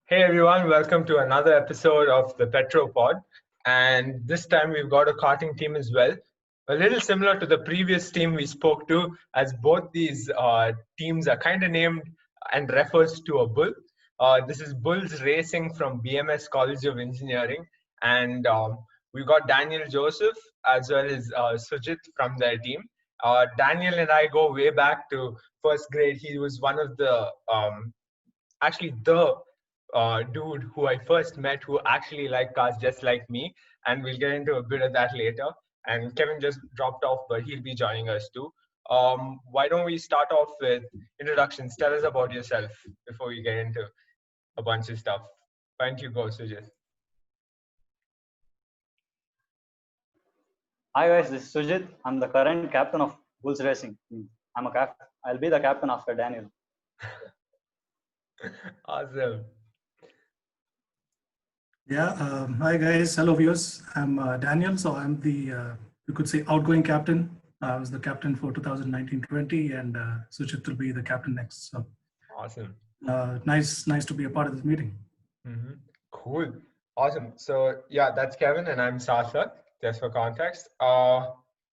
Hey everyone, welcome to another episode of the Petropod. And this time we've got a karting team as well. A little similar to the previous team we spoke to, as both these teams are kind of named and refers to a bull. This is Bullz Racing from BMS College of Engineering. And we've got Daniel Joseph as well as Sujith from their team. Daniel and I go way back to first grade. He was one of the, actually the dude who I first met who actually liked cars just like me, and we'll get into a bit of that later. And Kevin just dropped off, but he'll be joining us too. Why don't we start off with introductions? Tell us about yourself before we get into a bunch of stuff. Why don't you go, Sujith? Hi guys, this is Sujith. I'm the current captain of Bullz Racing. I'll be the captain after Daniel. Awesome. Yeah, hi guys, hello viewers. I'm Daniel, so I'm the, you could say, outgoing captain. I was the captain for 2019-20, and Sujith will be the captain next. So awesome. Nice to be a part of this meeting. Cool, awesome. So yeah, that's Kevin, and I'm Sasha. Just for context.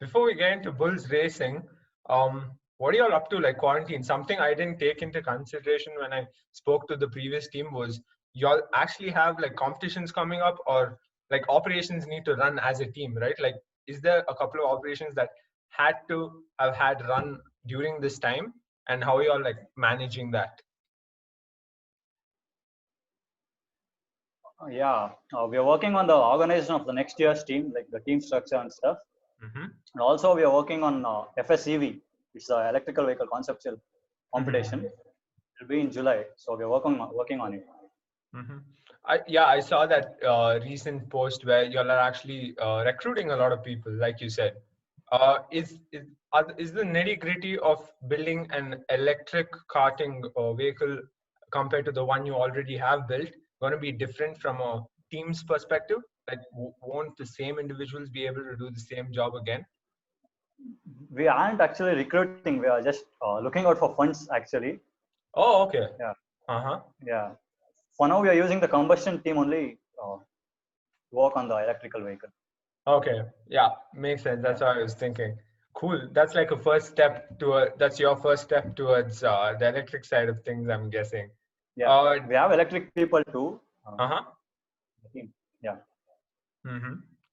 Before we get into Bullz Racing, what are y'all up to, like quarantine? Something I didn't take into consideration when I spoke to the previous team was y'all actually have like competitions coming up, or like operations need to run as a team, right? Like, is there a couple of operations that had to have had run during this time, and how are y'all like managing that? Yeah, we are working on the organization of the next year's team, like the team structure and stuff. And also we are working on FSEV, which is the electrical vehicle conceptual competition. It will be in July, so we are working on it. I saw that recent post where y'all are actually recruiting a lot of people, like you said. Is the nitty-gritty of building an electric karting vehicle compared to the one you already have built going to be different from a team's perspective? Like, won't the same individuals be able to do the same job again? We aren't actually recruiting. We are just looking out for funds, actually. Oh, okay. Yeah. Yeah. For now, we are using the combustion team only to work on the electrical vehicle. Okay. Yeah, makes sense. That's what I was thinking. Cool. That's like a first step that's your first step towards the electric side of things, I'm guessing. Yeah. We have electric people too. Yeah.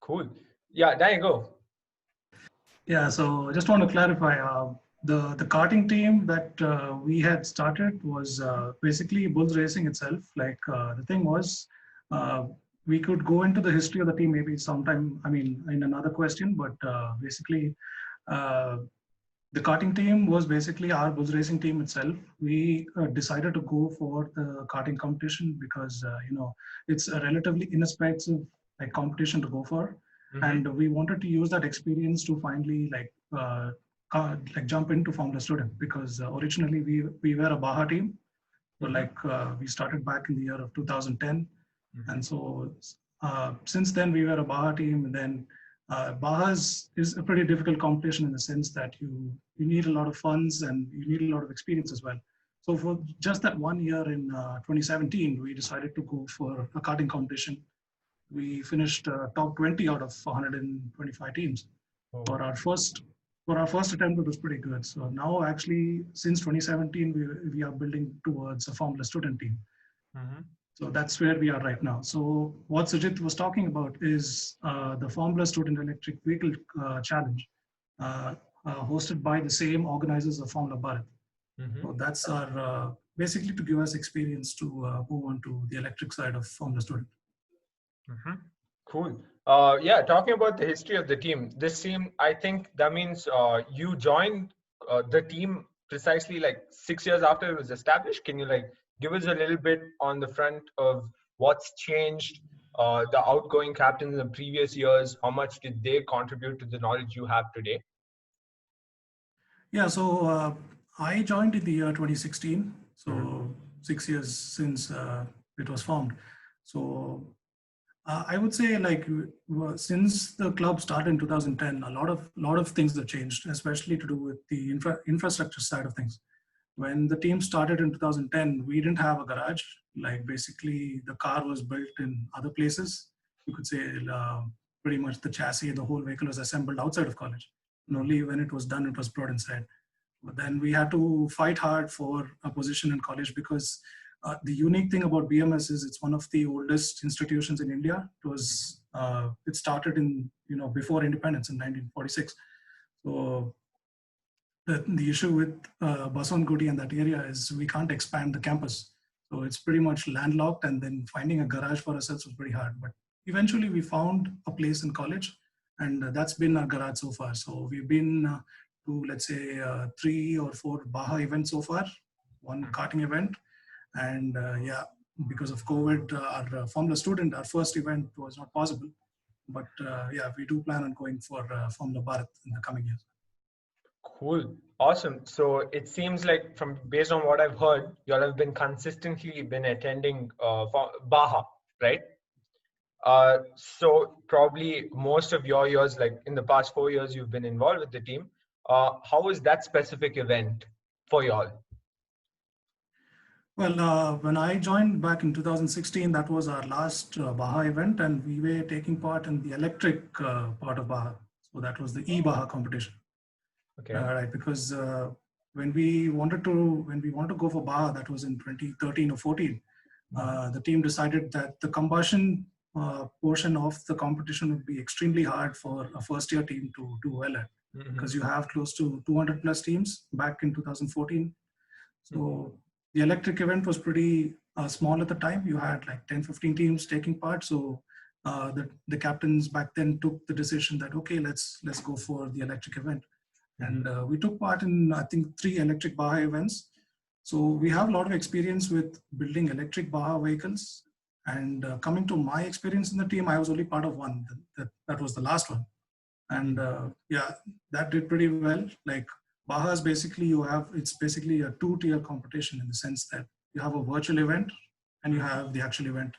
Cool. Yeah, there you go. Yeah, so I just want to clarify, the karting team that we had started was basically Bullz Racing itself. Like the thing was, we could go into the history of the team maybe sometime, I mean, in another question, but basically the karting team was basically our Bullz Racing team itself. We decided to go for the karting competition because, it's a relatively inexpensive like competition to go for. And we wanted to use that experience to finally jump into Formula Student, because originally we were a Baja team. So we started back in the year of 2010. And so since then we were a Baja team, and then Baja is a pretty difficult competition in the sense that you need a lot of funds and you need a lot of experience as well. So for just that 1 year in 2017, we decided to go for a karting competition. We finished top 20 out of 125 teams. For our first attempt, it was pretty good. So now actually, since 2017, we are building towards a Formula Student team. So that's where we are right now. So what Sujith was talking about is the Formula Student Electric Vehicle Challenge, hosted by the same organizers of Formula Bharat. So that's our basically to give us experience to move on to the electric side of Formula Student. Cool. Yeah, talking about the history of the team, this team, I think that means you joined the team precisely like 6 years after it was established. Can you like give us a little bit on the front of what's changed, the outgoing captains in the previous years? How much did they contribute to the knowledge you have today? Yeah, so I joined in the year 2016. So 6 years since it was formed. So I would say, like, since the club started in 2010, a lot of things have changed, especially to do with the infrastructure side of things. When the team started in 2010, we didn't have a garage. Like basically the car was built in other places. You could say pretty much the chassis, the whole vehicle was assembled outside of college. And only when it was done, it was brought inside. But then we had to fight hard for a position in college because the unique thing about BMS is it's one of the oldest institutions in India. It started in, before independence in 1946. So the issue with Baswantgudi and that area is we can't expand the campus. So it's pretty much landlocked, and then finding a garage for ourselves was pretty hard. But eventually we found a place in college, and that's been our garage so far. So we've been to, let's say, 3 or 4 Baja events so far, 1 karting event. And because of COVID, our Formula student, our first event was not possible. But we do plan on going for Formula Bharat in the coming years. Cool. Awesome. So it seems like based on what I've heard, you all have been consistently attending Baja, right? So probably most of your years, like in the past 4 years, you've been involved with the team. How was that specific event for you all? Well, when I joined back in 2016, that was our last Baja event, and we were taking part in the electric part of Baja. So that was the e-Baja competition. Okay. Right, because when we wanted to go for Baja, that was in 2013 or 14, the team decided that the combustion portion of the competition would be extremely hard for a first-year team to do well at, because you have close to 200 plus teams back in 2014. So the electric event was pretty small at the time. You had like 10-15 teams taking part. So the captains back then took the decision that, okay, let's go for the electric event. And we took part in, I think, 3 electric Baja events. So we have a lot of experience with building electric Baja vehicles. And coming to my experience in the team, I was only part of one. That was the last one. And that did pretty well. Like Baja is basically, it's basically a 2-tier competition in the sense that you have a virtual event and you have the actual event.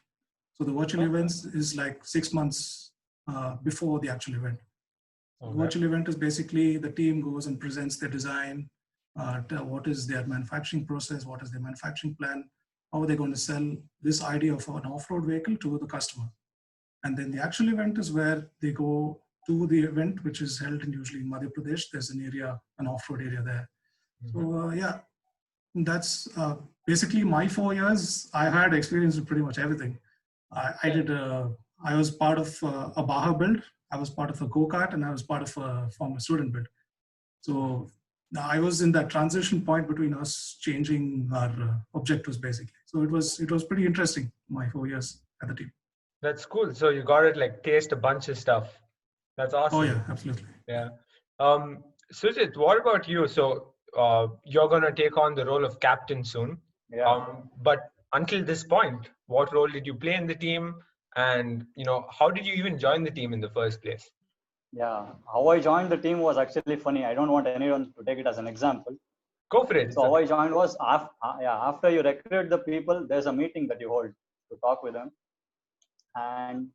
So the virtual events is like 6 months before the actual event. Okay. The virtual event is basically the team goes and presents their design, what is their manufacturing process, what is their manufacturing plan, how are they going to sell this idea of an off-road vehicle to the customer. And then the actual event is where they go to the event, which is held in usually in Madhya Pradesh. There's an off-road area there. So that's basically my 4 years. I had experience with pretty much everything. I was part of a Baja build. I was part of a go-kart, and I was part of a former student build. So I was in that transition point between us changing our objectives, basically. So it was pretty interesting, my 4 years at the team. That's cool. So you got to taste a bunch of stuff. That's awesome. Oh yeah, absolutely. Yeah. Sujith, what about you? So you're going to take on the role of captain soon. Yeah. But until this point, what role did you play in the team? And, how did you even join the team in the first place? Yeah, how I joined the team was actually funny. I don't want anyone to take it as an example. Go for it. So how I joined was, after you recruit the people, there's a meeting that you hold to talk with them. And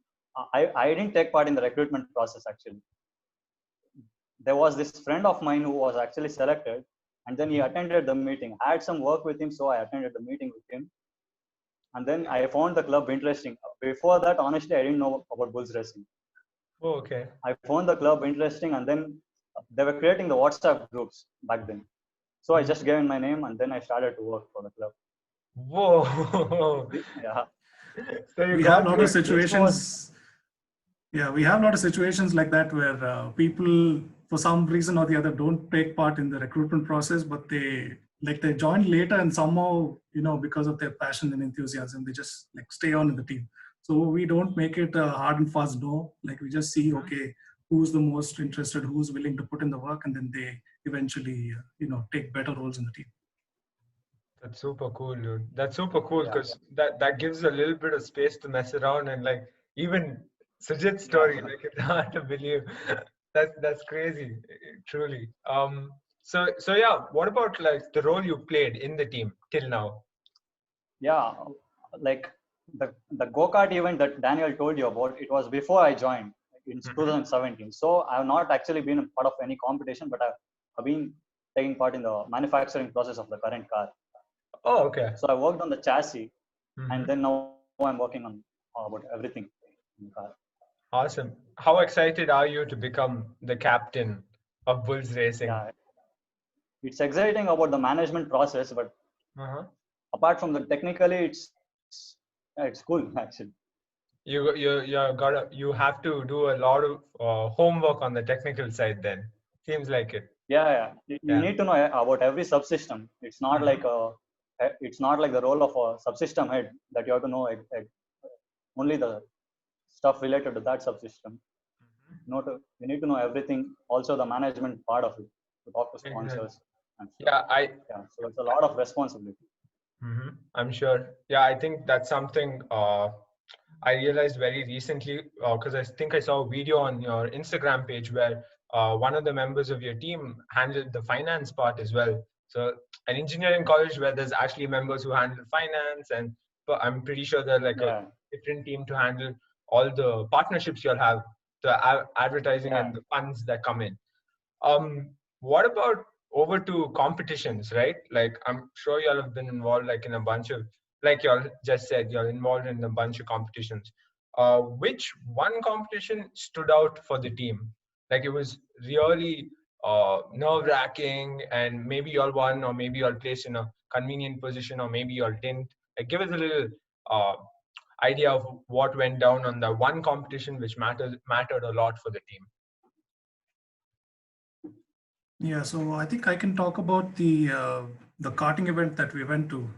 I didn't take part in the recruitment process, actually. There was this friend of mine who was actually selected, and then he attended the meeting. I had some work with him, so I attended the meeting with him. And then I found the club interesting. Before that, honestly, I didn't know about Bullz Racing. Oh, okay. I found the club interesting, and then they were creating the WhatsApp groups back then. So I just gave in my name, and then I started to work for the club. Whoa. Yeah. So we have a lot of situations. Yeah, we have a lot of situations like that where people, for some reason or the other, don't take part in the recruitment process, but they join later, and somehow, because of their passion and enthusiasm, they just stay on in the team. So we don't make it a hard and fast no. We just see, okay, who's the most interested, who's willing to put in the work, and then they eventually, take better roles in the team. That's super cool, dude. That's super cool because that gives a little bit of space to mess around, and even Sujith's story, it's hard to believe. That's crazy, truly. So yeah, what about the role you played in the team till now? Yeah, the go-kart event that Daniel told you about, it was before I joined in 2017. So I have not actually been a part of any competition, but I've been taking part in the manufacturing process of the current car. Oh, okay. So I worked on the chassis, and then now I'm working on about everything in the car. Awesome. How excited are you to become the captain of Bullz Racing? Yeah, it's exciting about the management process, but apart from the technically, it's cool actually. You have to do a lot of homework on the technical side. Then seems like it. Yeah. You need to know about every subsystem. It's not like the role of a subsystem head that you have to know only the stuff related to that subsystem. You need to know everything, also the management part of it, to talk to sponsors. And stuff. So it's a lot of responsibility. I'm sure. Yeah, I think that's something I realized very recently because I think I saw a video on your Instagram page where one of the members of your team handled the finance part as well. So an engineering college where there's actually members who handle finance, and I'm pretty sure they're like a different team to handle all the partnerships you'll have, the advertising and the funds that come in. What about over to competitions, right? Like I'm sure y'all have been involved like in a bunch of, like y'all just said, you're involved in a bunch of competitions. Which one competition stood out for the team? Like it was really nerve-wracking, and maybe y'all won, or maybe y'all placed in a convenient position, or maybe y'all didn't. Like give us a little idea of what went down on the one competition which mattered a lot for the team. Yeah, so I think I can talk about the karting event that we went to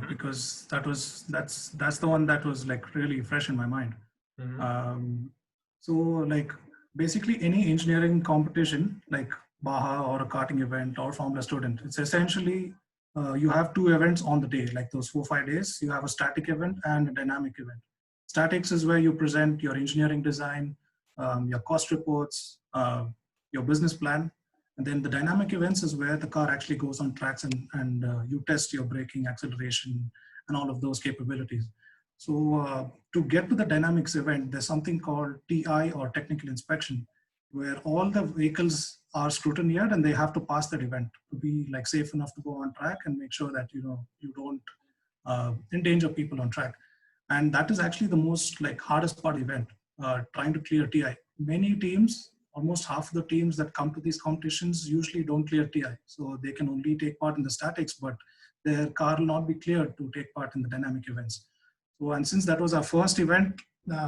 because that's the one that was like really fresh in my mind. So like basically any engineering competition like Baja or a karting event or Formula Student, it's essentially you have two events on the day, like those 4-5 days. You have a static event and a dynamic event. Statics is where you present your engineering design, your cost reports, your business plan. And then the dynamic events is where the car actually goes on tracks and you test your braking, acceleration, and all of those capabilities. So to get to the dynamics event, there's something called TI or technical inspection, where all the vehicles are scrutinized and they have to pass that event to be like safe enough to go on track and make sure that you don't endanger people on track. And that is actually the most like hardest part of the event, trying to clear TI. Many teams, almost half of the teams that come to these competitions usually don't clear TI. So they can only take part in the statics, but their car will not be cleared to take part in the dynamic events. So, and since that was our first event,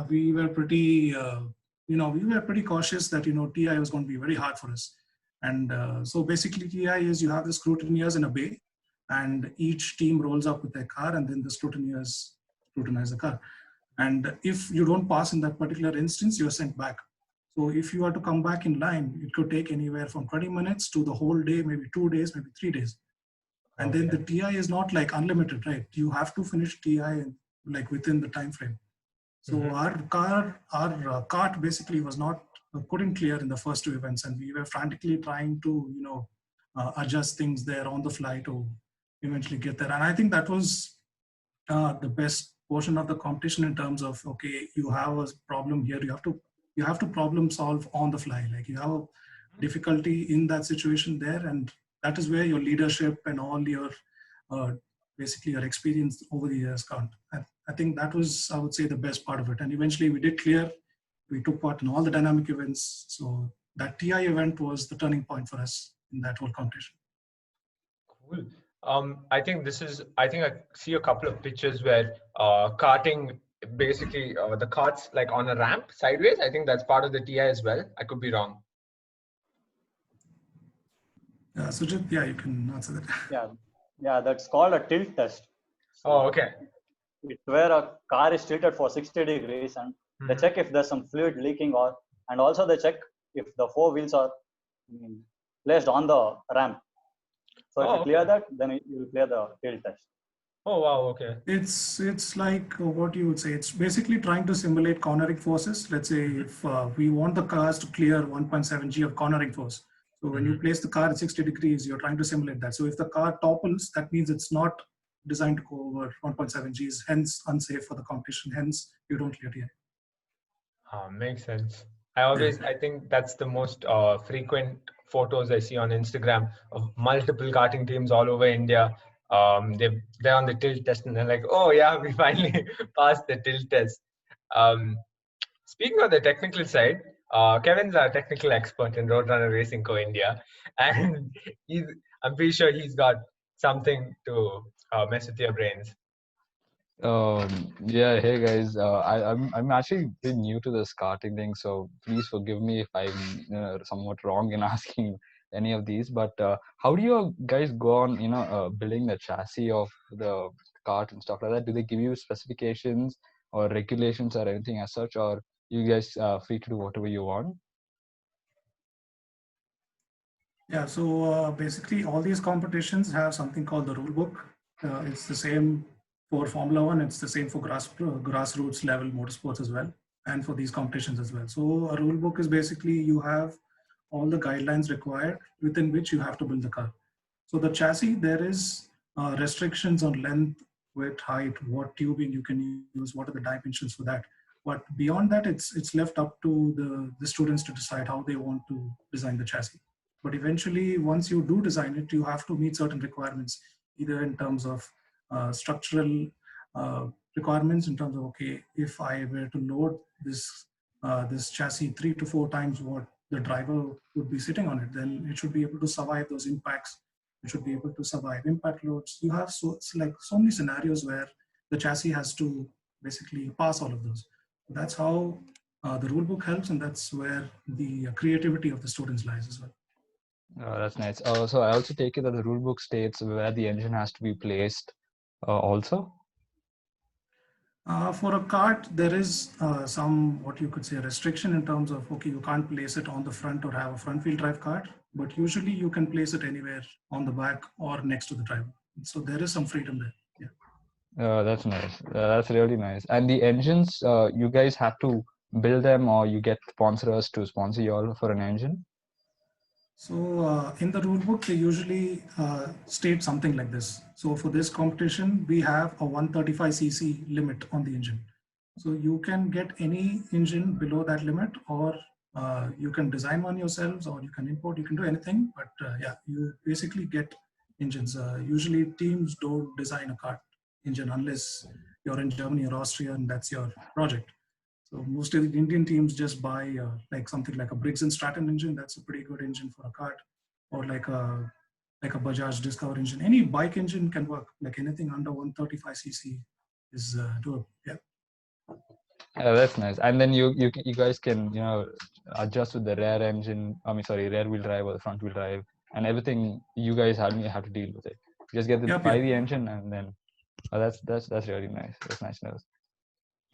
we were pretty, pretty cautious that, TI was going to be very hard for us. And so basically TI is you have the scrutineers in a bay and each team rolls up with their car and then the scrutineers scrutinize the car. And if you don't pass in that particular instance, you're sent back. So if you are to come back in line, it could take anywhere from 20 minutes to the whole day, maybe 2 days, maybe 3 days. And then the TI is not like unlimited, right? You have to finish TI like within the time frame. So our cart basically couldn't clear in the first two events, and we were frantically trying to adjust things there on the fly to eventually get there. And I think that was the best portion of the competition in terms of, okay, you have a problem here, you have to problem solve on the fly. Like you have a difficulty in that situation there, and that is where your leadership and all your basically your experience over the years count. I think that was, I would say, the best part of it. And eventually we did clear. We took part in all the dynamic events. So that TI event was the turning point for us in that whole competition. Cool. I think I see a couple of pictures where karting, basically the cart's like on a ramp sideways. I think that's part of the TI as well. I could be wrong. Sujith, yeah, you can answer that. Yeah, that's called a tilt test. So okay. It's where a car is tilted for 60 degrees and they check if there's some fluid leaking and also they check if the four wheels are placed on the ramp. So if you clear that, then you will clear the tilt test. Oh wow, okay. It's like what you would say. It's basically trying to simulate cornering forces. Let's say if we want the cars to clear 1.7 G of cornering force. So when you place the car at 60 degrees, you're trying to simulate that. So if the car topples, that means it's not designed to go over 1.7 Gs, hence unsafe for the competition. Hence, you don't clear TI. Makes sense. I think that's the most frequent photos I see on Instagram of multiple karting teams all over India. They're on the tilt test and they're like, oh yeah, we finally passed the tilt test. Um, Speaking of the technical side, Kevin's our technical expert in Roadrunner Racing Co India, and I'm pretty sure he's got something to mess with your brains. Yeah, hey guys. I'm actually a bit new to this karting thing, so please forgive me if I'm somewhat wrong in asking any of these. But how do you guys go on, building the chassis of the kart and stuff like that? Do they give you specifications or regulations or anything as such, or you guys free to do whatever you want? Yeah, so basically all these competitions have something called the rule book. It's the same for Formula One, it's the same for grassroots level motorsports as well, and for these competitions as well. So a rule book is basically you have all the guidelines required within which you have to build the car. So the chassis, there is restrictions on length, width, height, what tubing you can use, what are the dimensions for that. But beyond that, it's left up to the students to decide how they want to design the chassis. But eventually, once you do design it, you have to meet certain requirements, either in terms of structural requirements, in terms of, okay, if I were to load this chassis 3 to 4 times what the driver would be sitting on it, then it should be able to survive those impacts. It should be able to survive impact loads. You have so many scenarios where the chassis has to basically pass all of those. That's how the rule book helps, and that's where the creativity of the students lies as well. Oh, that's nice. So I also take it that the rule book states where the engine has to be placed also? For a kart, there is some, what you could say, restriction in terms of, okay, you can't place it on the front or have a front wheel drive kart, but usually you can place it anywhere on the back or next to the driver. So there is some freedom there. Yeah. That's nice. That's really nice. And the engines, you guys have to build them, or you get sponsors to sponsor you all for an engine? So in the rule book, they usually state something like this. So for this competition, we have a 135cc limit on the engine. So you can get any engine below that limit, or you can design one yourselves, or you can import, you can do anything. But yeah, you basically get engines. Usually teams don't design a kart engine unless you're in Germany or Austria and that's your project. So most of the Indian teams just buy like something like a Briggs and Stratton engine. That's a pretty good engine for a kart, or like a Bajaj Discover engine. Any bike engine can work. Like anything under 135cc is doable. Yeah. Yeah, that's nice. And then you guys can adjust with the rear engine. Rear wheel drive or the front wheel drive, and everything. You guys have to deal with it. You just get buy the engine, and then that's really nice. That's nice news.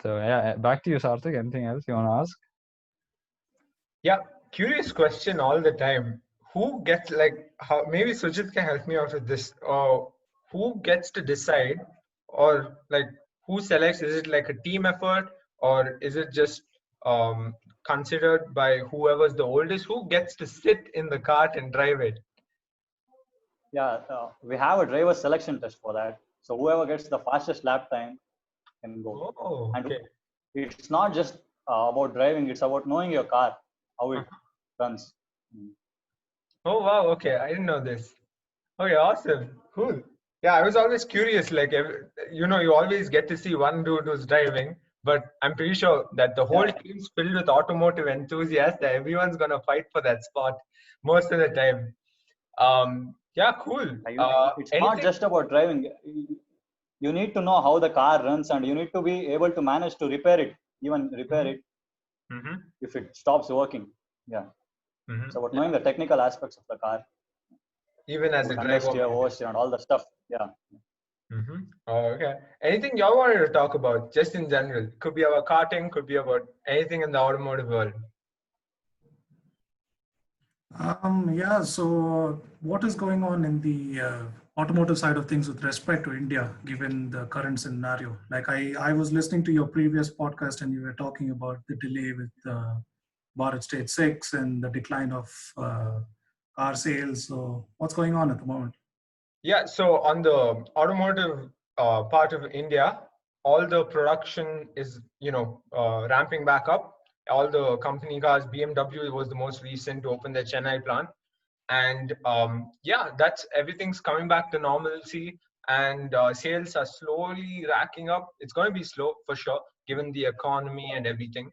So yeah, back to you, Sarthak. Anything else you want to ask? Yeah, curious question all the time. Who gets, like, how, maybe Sujith can help me out with this. Who gets to decide, or like who selects? Is it like a team effort, or is it just considered by whoever's the oldest? Who gets to sit in the kart and drive it? Yeah, we have a driver selection test for that. So whoever gets the fastest lap time can go. Oh, okay. And it's not just about driving, it's about knowing your car, how it runs. Oh wow, okay, I didn't know this. Okay, awesome, cool. Yeah, I was always curious, like, you always get to see one dude who's driving, but I'm pretty sure that the whole team's filled with automotive enthusiasts, that everyone's gonna fight for that spot most of the time. Yeah, cool. It's not just about driving. You need to know how the car runs, and you need to be able to manage to repair it if it stops working. Yeah. It's about knowing the technical aspects of the car. Even as a driver. Oversteer and all the stuff. Yeah. Okay. Anything y'all wanted to talk about, just in general? Could be about karting, could be about anything in the automotive world. Yeah, so what is going on in the automotive side of things with respect to India, given the current scenario? Like I was listening to your previous podcast and you were talking about the delay with Bharat Stage 6 and the decline of car sales. So what's going on at the moment? Yeah, so on the automotive part of India, all the production is, ramping back up. all the company cars. BMW was the most recent to open their Chennai plant. And yeah, everything's coming back to normalcy, and sales are slowly racking up. It's going to be slow for sure, given the economy and everything.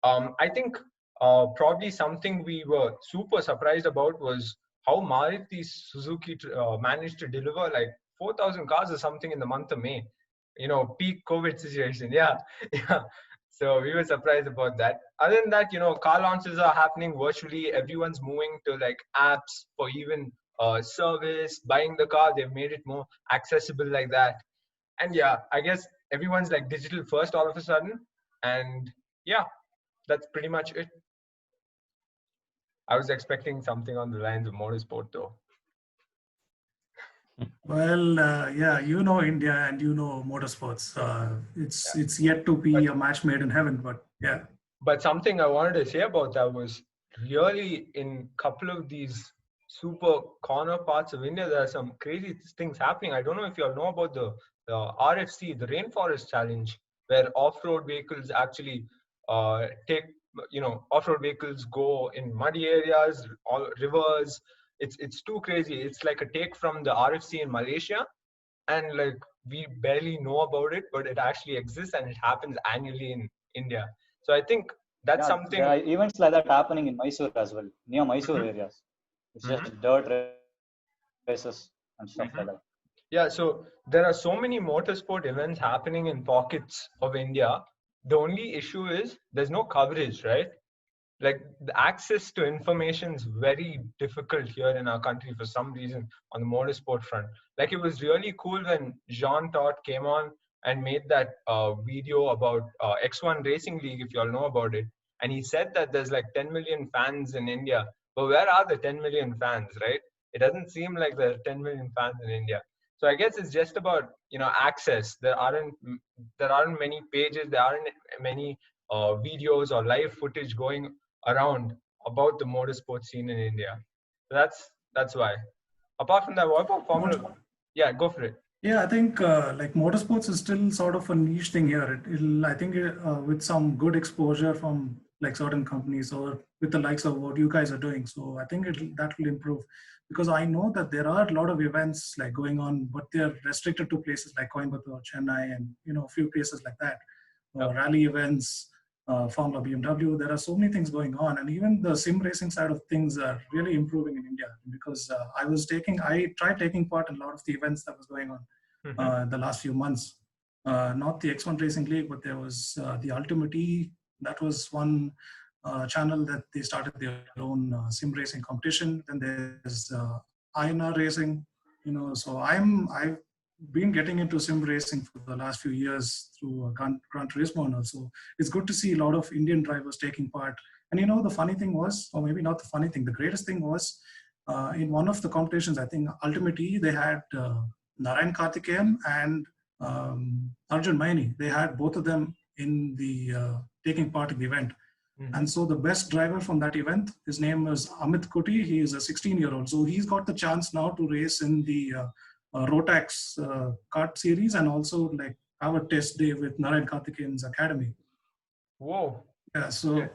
I think probably something we were super surprised about was how Maruti Suzuki managed to deliver like 4,000 cars or something in the month of May. Peak COVID situation. Yeah, yeah. So we were surprised about that. Other than that, car launches are happening virtually. Everyone's moving to like apps for even service, buying the car. They've made it more accessible like that. And yeah, I guess everyone's like digital first all of a sudden. And yeah, that's pretty much it. I was expecting something on the lines of motorsport though. Well, yeah, India and motorsports. It's yet to be a match made in heaven, but yeah. But something I wanted to say about that was really in a couple of these super corner parts of India, there are some crazy things happening. I don't know if you all know about the RFC, the Rainforest Challenge, where off-road vehicles actually off-road vehicles go in muddy areas, all rivers. It's too crazy. It's like a take from the RFC in Malaysia, and like we barely know about it, but it actually exists and it happens annually in India. So I think that's something. There are events like that happening in Mysore as well, near Mysore areas. It's just dirt races and stuff like that. Yeah, so there are so many motorsport events happening in pockets of India. The only issue is there's no coverage, right? Like the access to information is very difficult here in our country for some reason on the motorsport front. Like it was really cool when Jean Todt came on and made that video about X1 Racing League, if you all know about it. And he said that there's like 10 million fans in India. But where are the 10 million fans, right? It doesn't seem like there are 10 million fans in India. So I guess it's just about, access. There aren't many pages. There aren't many videos or live footage going around about the motorsport scene in India. So that's why. Apart from that, what about Formula One? Yeah, go for it. Yeah, I think like motorsports is still sort of a niche thing here. I think with some good exposure from like certain companies or with the likes of what you guys are doing. So I think that will improve, because I know that there are a lot of events like going on, but they're restricted to places like Coimbatore, Chennai, and a few places like that. Rally events, Formula BMW. There are so many things going on, and even the sim racing side of things are really improving in India, because I tried taking part in a lot of the events that was going on the last few months. Not the X1 Racing League, but there was the Ultimate E. That was one channel that they started their own sim racing competition. Then there's INR Racing. So I've been getting into sim racing for the last few years through Gran Turismo, and also it's good to see a lot of Indian drivers taking part. And the funny thing was, or maybe not the funny thing, the greatest thing was in one of the competitions, I think Ultimate E, they had Narayan Karthikeyan and Arjun Maini. They had both of them in the taking part in the event. And so the best driver from that event, his name is Amit Kuti. He is a 16-year-old. So he's got the chance now to race in the Rotax kart series, and also like have a test day with Narayan Karthikeyan's academy. Whoa. Yeah, so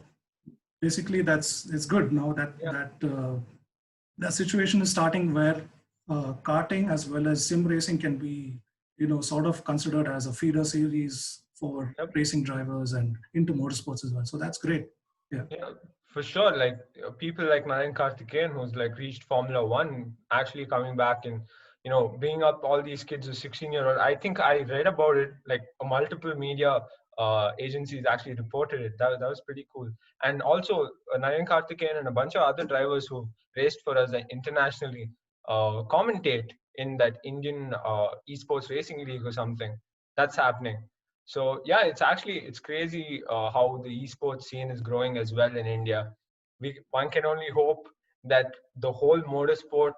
basically it's good now that that situation is starting where karting as well as sim racing can be sort of considered as a feeder series for racing drivers and into motorsports as well. So that's great. Yeah, for sure. Like people like Narayan Karthikeyan, who's like reached Formula One, actually coming back and bringing up all these kids who 16-year-old. I think I read about it, like multiple media agencies actually reported it. That was pretty cool. And also Narayan Karthikeyan and a bunch of other drivers who raced for us internationally commentate in that Indian esports racing league or something. That's happening. So yeah, it's crazy how the esports scene is growing as well in India. One can only hope that the whole motorsport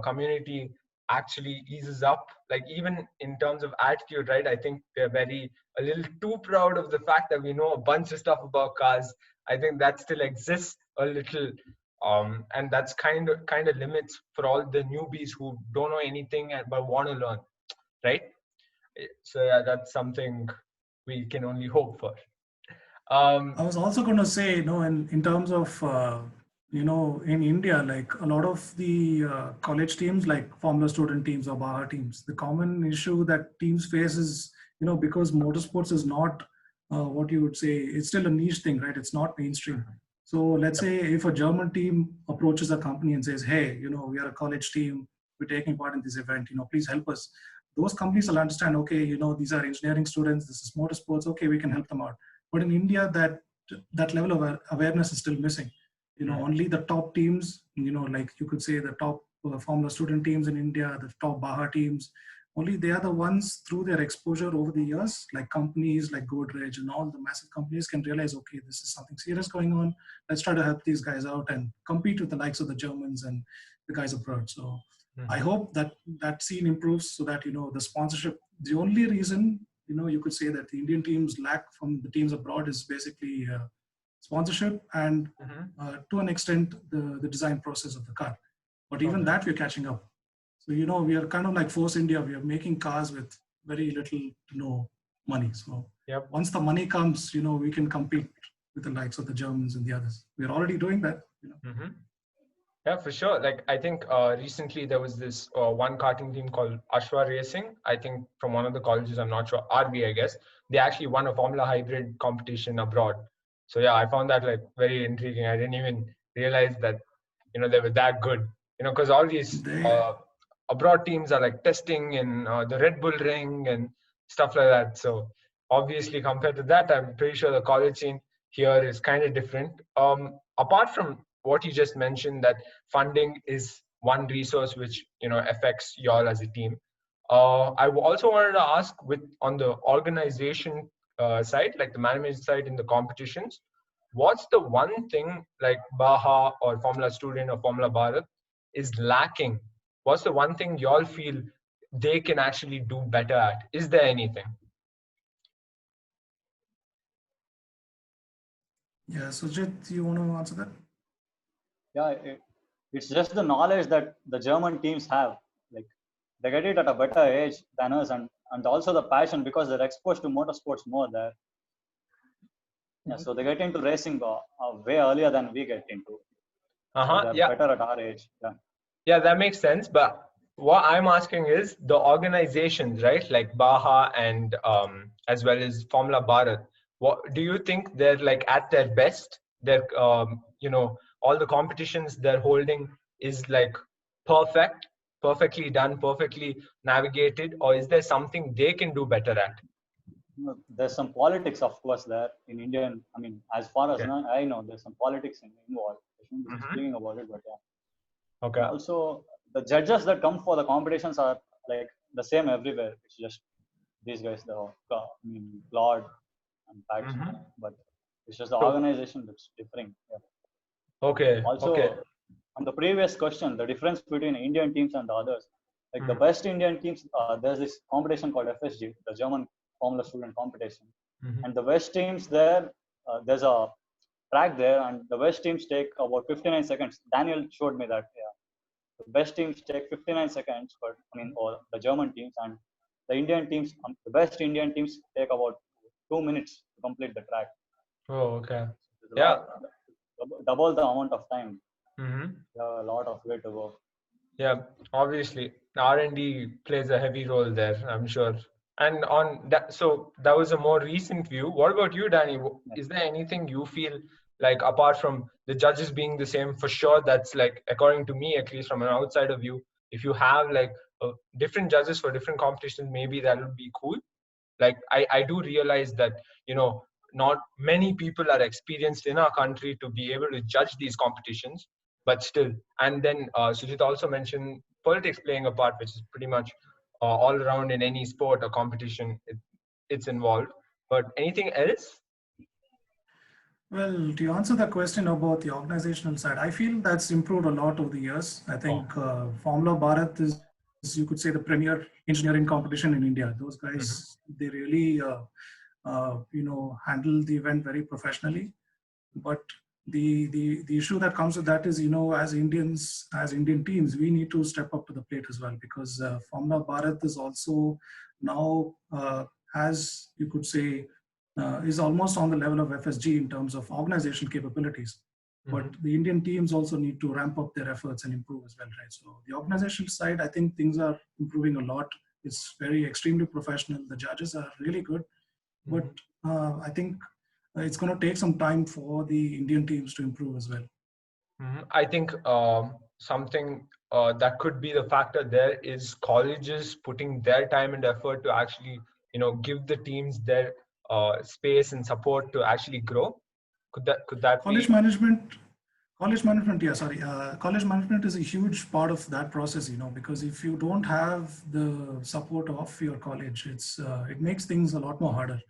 community actually eases up, like even in terms of attitude, right? I think we're a little too proud of the fact that we know a bunch of stuff about cars. I think that still exists a little, and that's kind of limits for all the newbies who don't know anything but want to learn, right? So yeah, that's something we can only hope for. I was also going to say, in terms of, in India, like a lot of the college teams, like Formula student teams or Baha teams, the common issue that teams face is, because motorsports is not what you would say, it's still a niche thing, right? It's not mainstream. So let's say if a German team approaches a company and says, hey, we are a college team, we're taking part in this event, please help us. Those companies will understand, okay, these are engineering students, this is motorsports, okay, we can help them out. But in India, that level of awareness is still missing. Only the top teams, like you could say the top Formula student teams in India, the top Baha teams, only they are the ones through their exposure over the years, like companies like Godrej and all the massive companies can realize, okay, this is something serious going on. Let's try to help these guys out and compete with the likes of the Germans and the guys abroad. So I hope that scene improves so that, the sponsorship, the only reason, you could say that the Indian teams lack from the teams abroad is basically sponsorship and to an extent the design process of the car. But even that we're catching up. So, we are kind of like Force India. We are making cars with very little to no money. So once the money comes, we can compete with the likes of the Germans and the others. We're already doing that. Yeah, for sure. Like, I think recently there was this one karting team called Ashwa Racing. I think from one of the colleges, I'm not sure, RB, I guess. They actually won a Formula Hybrid competition abroad. So yeah, I found that like very intriguing. I didn't even realize that, they were that good. Because all these abroad teams are like testing in the Red Bull ring and stuff like that. So obviously compared to that, I'm pretty sure the college scene here is kind of different. Apart from what you just mentioned, that funding is one resource which affects y'all as a team. I also wanted to ask on the organization side, like the management side in the competitions, what's the one thing like Baha or Formula Student or Formula Bharat is lacking? What's the one thing y'all feel they can actually do better at? Is there anything? Yeah, Sujith, you want to answer that? Yeah, it's just the knowledge that the German teams have. Like they get it at a better age than us, and also the passion because they're exposed to motorsports more there. Yeah, so they get into racing way earlier than we get into. So they're better at our age. Yeah, that makes sense. But what I'm asking is the organizations, right? Like Baha and as well as Formula Bharat. What do you think they're like at their best? They're all the competitions they're holding is like perfectly done, perfectly navigated, or is there something they can do better at? There's some politics, of course, there in Indian. I mean, as far as I know, there's some politics involved. I shouldn't be speaking about it, but yeah. Okay. Also, the judges that come for the competitions are like the same everywhere. It's just these guys, Lord and Paxton, but it's just the organization that's differing. Yeah. Okay. Also, on the previous question, the difference between Indian teams and the others, like the best Indian teams, there's this competition called FSG, the German Formula Student Competition, and the West teams there, there's a track there, and the West teams take about 59 seconds. Daniel showed me that. Yeah, the best teams take 59 seconds, but or the German teams, and the Indian teams, the best Indian teams take about 2 minutes to complete the track. Oh, okay. Double the amount of time. A lot of way to go. Yeah, obviously R&D plays a heavy role there, I'm sure. And on that, so that was a more recent view. What about you, Danny? Is there anything you feel like, apart from the judges being the same, for sure, that's like, according to me, at least from an outsider view, if you have like different judges for different competitions, maybe that would be cool. Like I do realize that, not many people are experienced in our country to be able to judge these competitions, but still. And then Sujith also mentioned politics playing a part, which is pretty much all around in any sport or competition, it's involved. But anything else? Well, to answer the question about the organizational side, I feel that's improved a lot over the years. I think Formula Bharat is, you could say, the premier engineering competition in India. Those guys, they really, handle the event very professionally. But the issue that comes with that is, as Indians, as Indian teams, we need to step up to the plate as well, because Formula Bharat is also now has, you could say, is almost on the level of FSG in terms of organizational capabilities. But the Indian teams also need to ramp up their efforts and improve as well, right? So the organizational side, I think things are improving a lot. It's very extremely professional. The judges are really good, but I think it's going to take some time for the Indian teams to improve as well. I think something that could be the factor there is colleges putting their time and effort to actually, give the teams their space and support to actually grow. Could that college be? College management, yeah, sorry. College management is a huge part of that process, because if you don't have the support of your college, it makes things a lot more harder.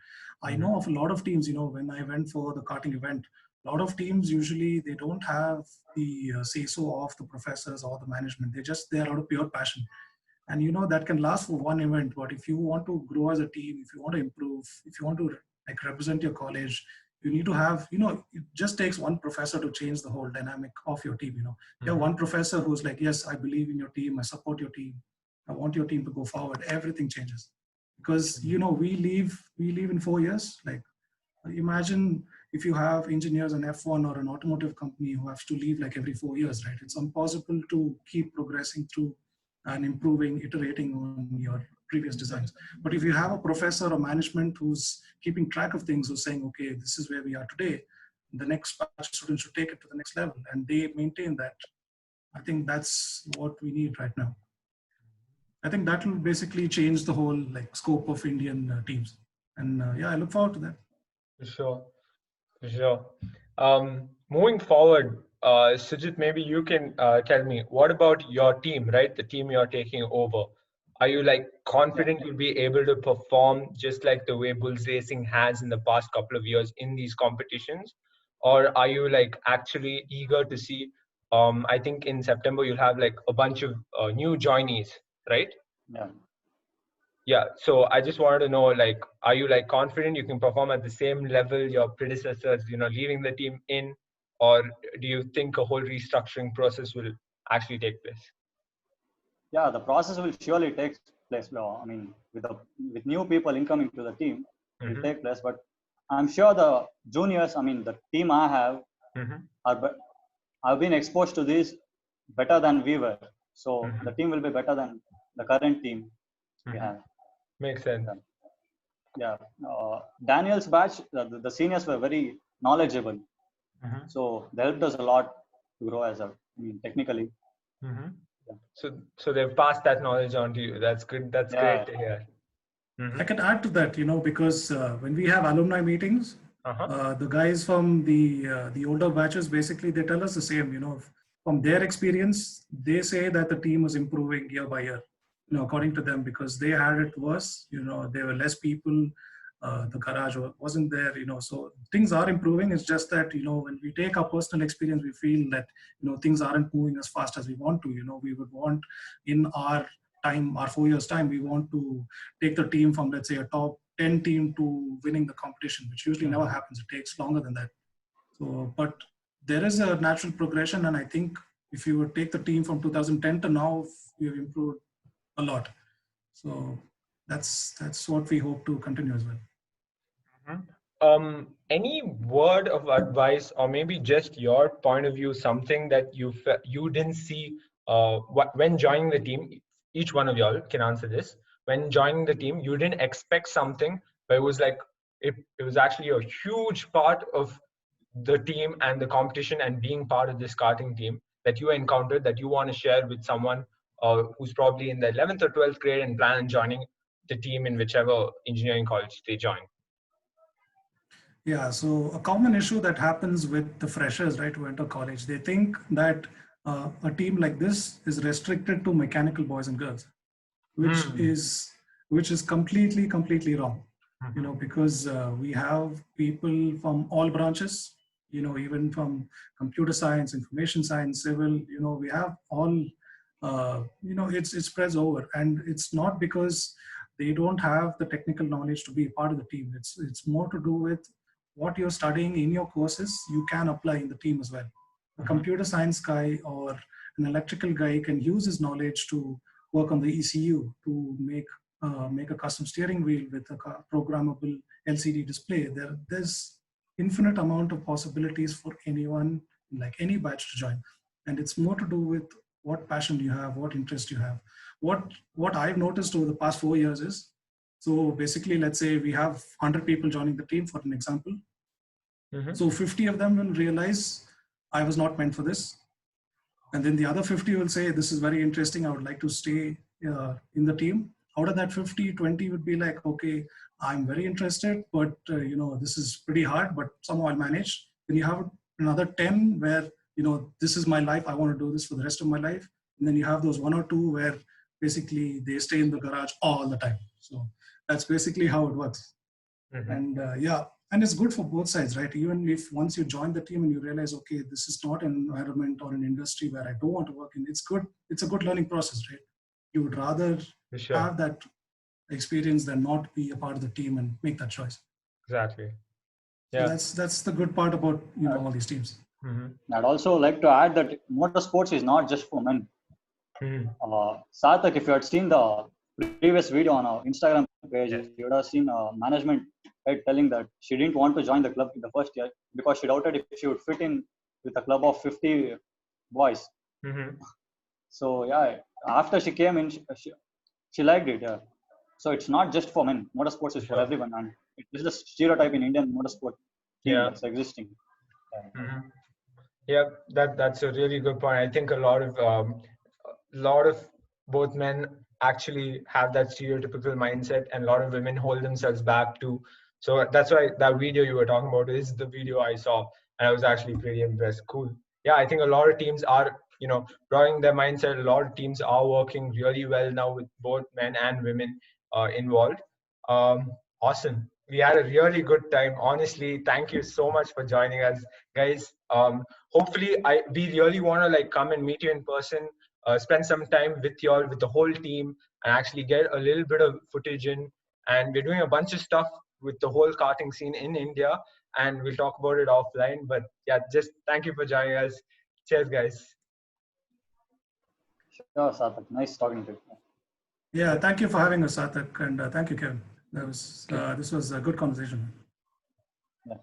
I know of a lot of teams, when I went for the karting event, a lot of teams usually they don't have the say-so of the professors or the management. They're out of pure passion. And that can last for one event, but if you want to grow as a team, if you want to improve, if you want to represent your college, you need to have, it just takes one professor to change the whole dynamic of your team. You have one professor who's like, yes, I believe in your team, I support your team, I want your team to go forward. Everything changes because we leave in 4 years. Like, imagine if you have engineers in F1 or an automotive company who have to leave like every 4 years, right? It's impossible to keep progressing through and improving, iterating on your previous designs. But if you have a professor or management who's keeping track of things, who's saying, okay, this is where we are today, the next batch of students should take it to the next level, and they maintain that. I think that's what we need right now. I think that will basically change the whole scope of Indian teams. And yeah, I look forward to that. For sure. Moving forward, Sujith, maybe you can tell me, what about your team, right? The team you're taking over. Are you confident you'll be able to perform just like the way Bullz Racing has in the past couple of years in these competitions? Or are you actually eager to see, I think in September you'll have a bunch of new joinees, right? Yeah, so I just wanted to know, are you confident you can perform at the same level your predecessors, leaving the team in, or do you think a whole restructuring process will actually take place? Yeah, the process will surely take place. I mean, with new people incoming to the team, it will take place. But I'm sure the juniors, the team I have, I've been exposed to this better than we were. So the team will be better than the current team we have. Makes sense. Yeah. Daniel's batch, the seniors were very knowledgeable. So they helped us a lot to grow technically. Yeah. So they've passed that knowledge on to you. That's good. That's great to hear. I can add to that, because when we have alumni meetings, the guys from the older batches, basically they tell us the same, from their experience, they say that the team was improving year by year, according to them, because they had it worse, there were less people, the garage wasn't there, so things are improving. It's just that, when we take our personal experience, we feel that, things aren't moving as fast as we want to, we would want in our 4 years time, we want to take the team from, let's say, a top 10 team to winning the competition, which usually never happens. It takes longer than that. So, but there is a natural progression. And I think if you would take the team from 2010 to now, we have improved a lot. So that's what we hope to continue as well. Any word of advice, or maybe just your point of view, something that you didn't see when joining the team? Each one of y'all can answer this. When joining the team, you didn't expect something, but it was it was actually a huge part of the team and the competition and being part of this karting team that you encountered that you want to share with someone who's probably in the 11th or 12th grade and plan on joining the team in whichever engineering college they join. Yeah, so a common issue that happens with the freshers, right, who enter college, they think that a team like this is restricted to mechanical boys and girls, which is completely wrong. Because we have people from all branches, even from computer science, information science, civil, we have all, it spreads over, and it's not because they don't have the technical knowledge to be a part of the team. It's more to do with what you're studying in your courses, you can apply in the team as well. A computer science guy or an electrical guy can use his knowledge to work on the ECU to make a custom steering wheel with a programmable LCD display, there's infinite amount of possibilities for anyone, like any batch to join. And it's more to do with what passion you have, what interest you have. What I've noticed over the past 4 years is, so basically, let's say we have 100 people joining the team for an example. So 50 of them will realize I was not meant for this. And then the other 50 will say, this is very interesting, I would like to stay in the team. Out of that 50, 20 would be like, okay, I'm very interested, but this is pretty hard, but somehow I'll manage. Then you have another 10 where, this is my life, I want to do this for the rest of my life. And then you have those 1 or 2 where basically they stay in the garage all the time. So that's basically how it works. And and it's good for both sides, right? Even if once you join the team and you realize, okay, this is not an environment or an industry where I don't want to work in, it's good. It's a good learning process, right? You would rather have that experience than not be a part of the team and make that choice. Exactly. Yeah. So that's the good part about all these teams. I'd also like to add that motorsports is not just for men. Sarthak, if you had seen the previous video on our Instagram page, you would have seen management telling that she didn't want to join the club in the first year because she doubted if she would fit in with a club of 50 boys. So after she came in, she liked it. So it's not just for men. Motorsports is for everyone, and it is the stereotype in Indian motorsport that's existing. That's a really good point. I think a lot of both men actually have that stereotypical mindset, and a lot of women hold themselves back too. So that's why that video you were talking about is the video I saw, and I was actually pretty impressed. Cool. Yeah, I think a lot of teams are, drawing their mindset. A lot of teams are working really well now with both men and women involved. Awesome. We had a really good time. Honestly, thank you so much for joining us, guys. Hopefully, we really want to come and meet you in person, spend some time with y'all, with the whole team, and actually get a little bit of footage in. And we're doing a bunch of stuff with the whole karting scene in India, and we'll talk about it offline. But just thank you for joining us. Cheers, guys. Sure, Sarthak. Nice talking to you. Yeah, thank you for having us, Sarthak, and thank you, Kevin. This was a good conversation. Yeah.